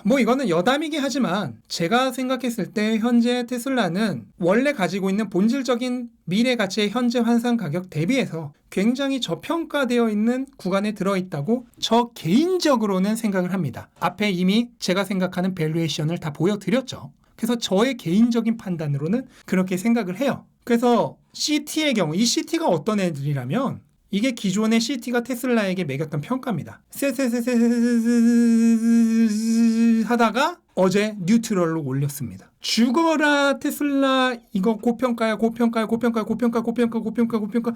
뭐 이거는 여담이긴 하지만 제가 생각했을 때 현재 테슬라는 원래 가지고 있는 본질적인 미래 가치의 현재 환산 가격 대비해서 굉장히 저평가되어 있는 구간에 들어있다고 저 개인적으로는 생각을 합니다. 앞에 이미 제가 생각하는 밸류에이션을 다 보여드렸죠. 그래서 저의 개인적인 판단으로는 그렇게 생각을 해요. 그래서 CT의 경우, 이 CT가 어떤 애들이라면 이게 기존의 CT가 테슬라에게 매겼던 평가입니다. 하다가 어제 뉴트럴로 올렸습니다. 죽어라 테슬라 이거 고평가야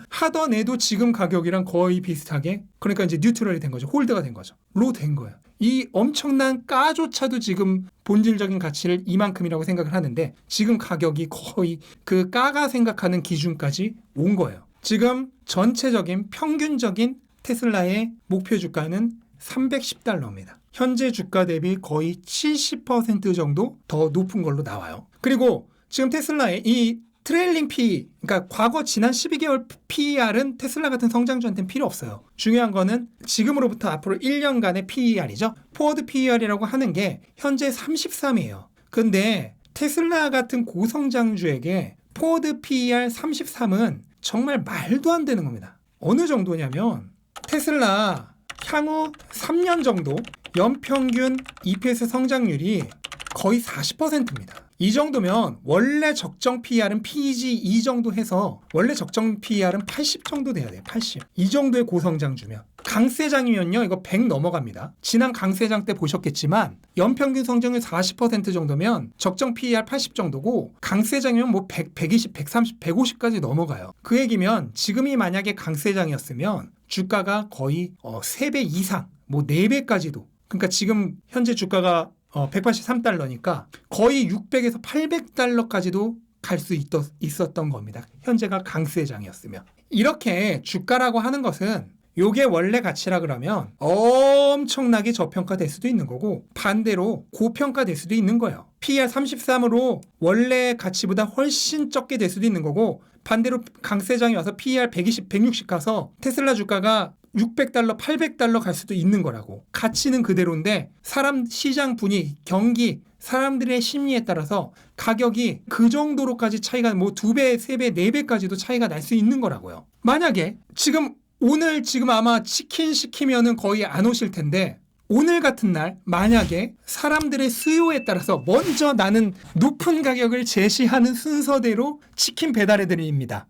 하던 애도 지금 가격이랑 거의 비슷하게, 그러니까 이제 뉴트럴이 된 거죠. 홀드가 된 거죠. 로 된 거예요. 이 엄청난 까조차도 지금 본질적인 가치를 이만큼이라고 생각을 하는데 지금 가격이 거의 그 까가 생각하는 기준까지 온 거예요. 지금 전체적인 평균적인 테슬라의 목표 주가는 $310입니다. 현재 주가 대비 거의 70% 정도 더 높은 걸로 나와요. 그리고 지금 테슬라의 이 트레일링 P, 그러니까 과거 지난 12개월 PER은 테슬라 같은 성장주한테는 필요 없어요. 중요한 거는 지금으로부터 앞으로 1년간의 PER이죠. 포워드 PER이라고 하는 게 현재 33이에요. 근데 테슬라 같은 고성장주에게 포워드 PER 33은 정말 말도 안 되는 겁니다. 어느 정도냐면 테슬라 향후 3년 정도 연평균 EPS 성장률이 거의 40%입니다. 이 정도면 원래 적정 PER은 PEG 2 정도 해서 원래 적정 PER은 80 정도 돼야 돼요. 80. 이 정도의 고성장주면. 강세장이면요 이거 100 넘어갑니다. 지난 강세장 때 보셨겠지만 연평균 성장률 40% 정도면 적정 PER 80 정도고 강세장이면 뭐 100, 120, 130, 150까지 넘어가요. 그 얘기면 지금이 만약에 강세장이었으면 주가가 거의 3배 이상, 뭐 4배까지도, 그러니까 지금 현재 주가가 $183니까 거의 600에서 800달러까지도 갈 수 있었던 겁니다. 현재가 강세장이었으면. 이렇게 주가라고 하는 것은 요게 원래 가치라 그러면 엄청나게 저평가될 수도 있는 거고 반대로 고평가될 수도 있는 거예요. PER 33으로 원래 가치보다 훨씬 적게 될 수도 있는 거고 반대로 강세장이 와서 PER 120, 160 가서 테슬라 주가가 $600, $800 갈 수도 있는 거라고. 가치는 그대로인데 시장 분위기, 경기, 사람들의 심리에 따라서 가격이 그 정도로까지 차이가 뭐 2배, 3배, 4배까지도 차이가 날 수 있는 거라고요. 만약에 오늘 아마 치킨 시키면은 거의 안 오실 텐데 오늘 같은 날 만약에 사람들의 수요에 따라서 먼저 나는 높은 가격을 제시하는 순서대로 치킨 배달해 드립니다.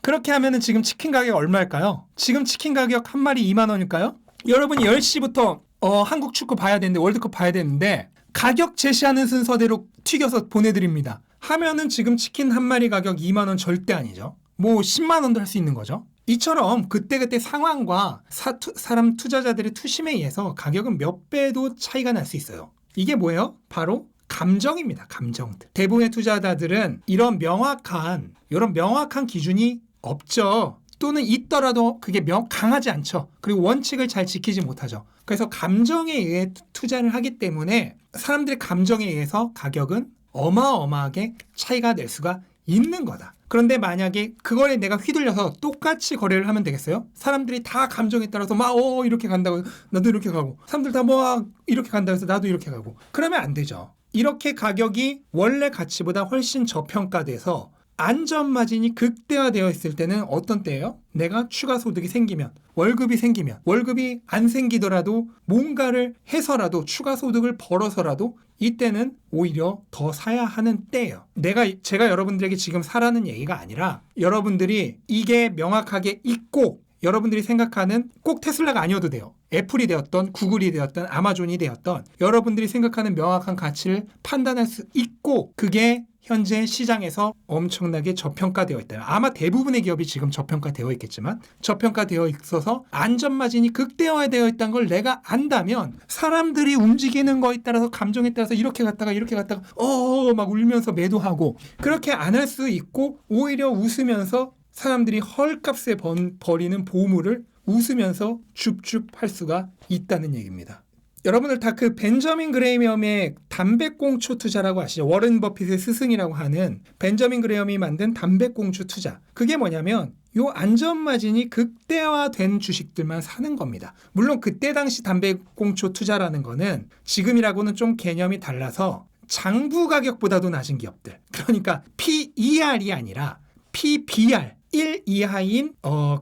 그렇게 하면은 지금 치킨 가격 얼마일까요? 지금 치킨 가격 한 마리 2만 원일까요? 여러분이 10시부터 한국 축구 봐야 되는데 월드컵 봐야 되는데 가격 제시하는 순서대로 튀겨서 보내드립니다. 하면은 지금 치킨 한 마리 가격 2만 원 절대 아니죠. 뭐 10만 원도 할 수 있는 거죠. 이처럼 그때그때 상황과 사람 투자자들의 투심에 의해서 가격은 몇 배도 차이가 날 수 있어요. 이게 뭐예요? 바로 감정입니다. 감정들. 대부분의 투자자들은 이런 명확한 기준이 없죠. 또는 있더라도 그게 강하지 않죠. 그리고 원칙을 잘 지키지 못하죠. 그래서 감정에 의해 투자를 하기 때문에 사람들의 감정에 의해서 가격은 어마어마하게 차이가 날 수가 있는 거다. 그런데 만약에 그거에 내가 휘둘려서 똑같이 거래를 하면 되겠어요? 사람들이 다 감정에 따라서 막 이렇게 간다고 나도 이렇게 가고 사람들 다 막 이렇게 간다고 해서 나도 이렇게 가고 그러면 안 되죠. 이렇게 가격이 원래 가치보다 훨씬 저평가돼서 안전마진이 극대화되어 있을 때는 어떤 때예요? 내가 추가 소득이 생기면, 월급이 안 생기더라도 뭔가를 해서라도 추가 소득을 벌어서라도 이때는 오히려 더 사야 하는 때예요. 제가 여러분들에게 지금 사라는 얘기가 아니라 여러분들이 이게 명확하게 있고 여러분들이 생각하는 꼭 테슬라가 아니어도 돼요. 애플이 되었던 구글이 되었던 아마존이 되었던 여러분들이 생각하는 명확한 가치를 판단할 수 있고 그게 현재 시장에서 엄청나게 저평가되어 있다. 아마 대부분의 기업이 지금 저평가되어 있겠지만 저평가되어 있어서 안전마진이 극대화되어 있다는 걸 내가 안다면 사람들이 움직이는 거에 따라서 감정에 따라서 이렇게 갔다가 막 울면서 매도하고 그렇게 안 할 수 있고 오히려 웃으면서 사람들이 헐값에 버리는 보물을 웃으면서 줍줍 할 수가 있다는 얘기입니다. 여러분들 다 그 벤저민 그레이엄의 담배꽁초 투자라고 아시죠? 워런 버핏의 스승이라고 하는 벤저민 그레이엄이 만든 담배꽁초 투자. 그게 뭐냐면 요 안전마진이 극대화된 주식들만 사는 겁니다. 물론 그때 당시 담배꽁초 투자라는 거는 지금이라고는 좀 개념이 달라서 장부 가격보다도 낮은 기업들. 그러니까 PER이 아니라 PBR 1 이하인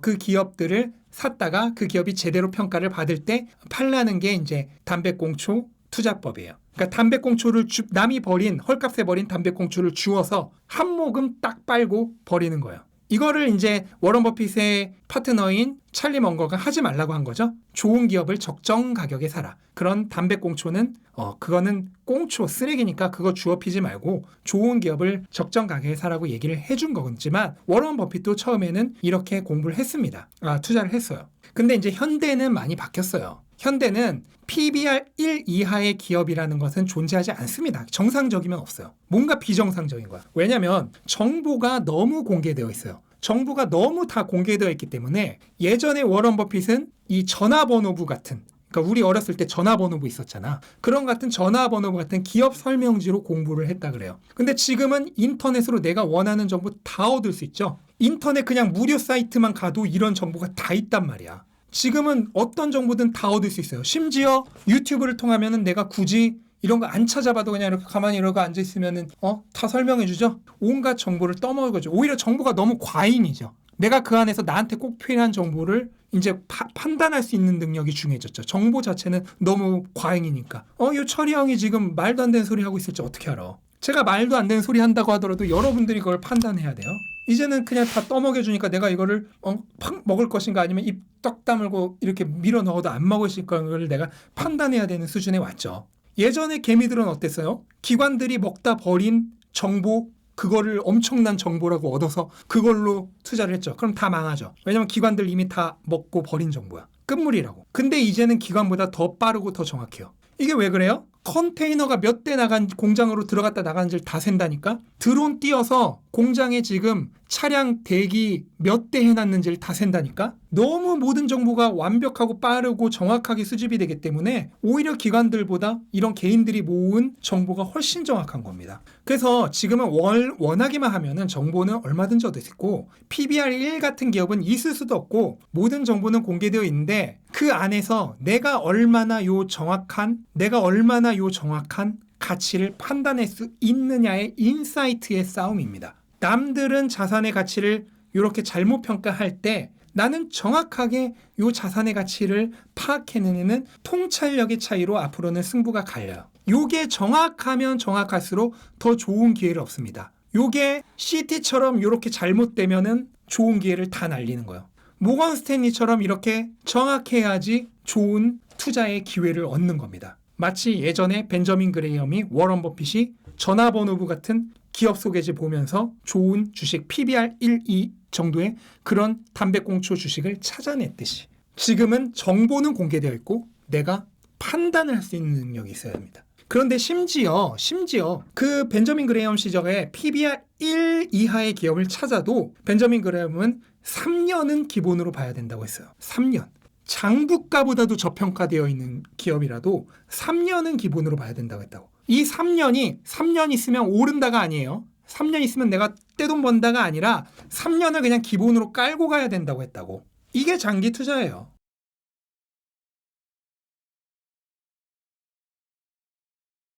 그 기업들을 샀다가 그 기업이 제대로 평가를 받을 때 팔라는 게 이제 담배꽁초 투자법이에요. 그러니까 담배꽁초를 남이 버린 헐값에 버린 담배꽁초를 주워서 한 모금 딱 빨고 버리는 거예요. 이거를 이제 워런 버핏의 파트너인 찰리 먼거가 하지 말라고 한 거죠. 좋은 기업을 적정 가격에 사라. 그런 담배꽁초는 그거는 꽁초 쓰레기니까 그거 주워 피지 말고 좋은 기업을 적정 가격에 사라고 얘기를 해준 거지만 워런 버핏도 처음에는 이렇게 공부를 했습니다. 투자를 했어요. 근데 이제 현대는 많이 바뀌었어요. 현대는 PBR 1 이하의 기업이라는 것은 존재하지 않습니다. 정상적이면 없어요. 뭔가 비정상적인 거야. 왜냐하면 정보가 너무 공개되어 있어요. 정보가 너무 다 공개되어 있기 때문에 예전에 워런 버핏은 이 전화번호부 같은, 그러니까 우리 어렸을 때 전화번호부 있었잖아. 그런 같은 전화번호부 같은 기업 설명지로 공부를 했다 그래요. 근데 지금은 인터넷으로 내가 원하는 정보 다 얻을 수 있죠. 인터넷 그냥 무료 사이트만 가도 이런 정보가 다 있단 말이야. 지금은 어떤 정보든 다 얻을 수 있어요. 심지어 유튜브를 통하면은 내가 굳이 이런 거 안 찾아봐도 그냥 이렇게 가만히 이러고 앉아 있으면은 다 설명해 주죠. 온갖 정보를 떠먹어줘. 오히려 정보가 너무 과잉이죠. 내가 그 안에서 나한테 꼭 필요한 정보를 이제 판단할 수 있는 능력이 중요해졌죠. 정보 자체는 너무 과잉이니까. 이 철이 형이 지금 말도 안 되는 소리 하고 있을지 어떻게 알아? 제가 말도 안 되는 소리 한다고 하더라도 여러분들이 그걸 판단해야 돼요. 이제는 그냥 다 떠먹여주니까 내가 이거를 팍 먹을 것인가 아니면 입 떡 다물고 이렇게 밀어 넣어도 안 먹으실 거를 내가 판단해야 되는 수준에 왔죠. 예전에 개미들은 어땠어요? 기관들이 먹다 버린 정보, 그거를 엄청난 정보라고 얻어서 그걸로 투자를 했죠. 그럼 다 망하죠. 왜냐면 기관들 이미 다 먹고 버린 정보야. 끝물이라고. 근데 이제는 기관보다 더 빠르고 더 정확해요. 이게 왜 그래요? 컨테이너가 몇 대 나간 공장으로 들어갔다 나간지를 다 샌다니까? 드론 띄어서 공장에 지금 차량 대기 몇 대 해놨는지를 다 샌다니까? 너무 모든 정보가 완벽하고 빠르고 정확하게 수집이 되기 때문에 오히려 기관들보다 이런 개인들이 모은 정보가 훨씬 정확한 겁니다. 그래서 지금은 원하기만 하면은 정보는 얼마든지 얻을 수 있고 PBR 1 같은 기업은 있을 수도 없고 모든 정보는 공개되어 있는데 그 안에서 내가 얼마나 요 정확한 가치를 판단할 수 있느냐의 인사이트의 싸움입니다. 남들은 자산의 가치를 이렇게 잘못 평가할 때 나는 정확하게 이 자산의 가치를 파악해내는 통찰력의 차이로 앞으로는 승부가 갈려요. 요게 정확하면 정확할수록 더 좋은 기회를 얻습니다. 요게 CT처럼 이렇게 잘못되면은 좋은 기회를 다 날리는 거예요. 모건 스탠리처럼 이렇게 정확해야지 좋은 투자의 기회를 얻는 겁니다. 마치 예전에 벤저민 그레이엄이 워런 버핏이 전화번호부 같은 기업 소개지 보면서 좋은 주식 PBR 1, 2 정도의 그런 담배꽁초 주식을 찾아냈듯이 지금은 정보는 공개되어 있고 내가 판단을 할 수 있는 능력이 있어야 합니다. 그런데 심지어 그 벤저민 그레이엄 시절에 PBR 1 이하의 기업을 찾아도 벤저민 그레이엄은 3년은 기본으로 봐야 된다고 했어요. 3년. 장부가보다도 저평가되어 있는 기업이라도 3년은 기본으로 봐야 된다고 했다고. 이 3년 있으면 오른다가 아니에요. 3년 있으면 내가 떼돈 번다가 아니라 3년을 그냥 기본으로 깔고 가야 된다고 했다고. 이게 장기 투자예요.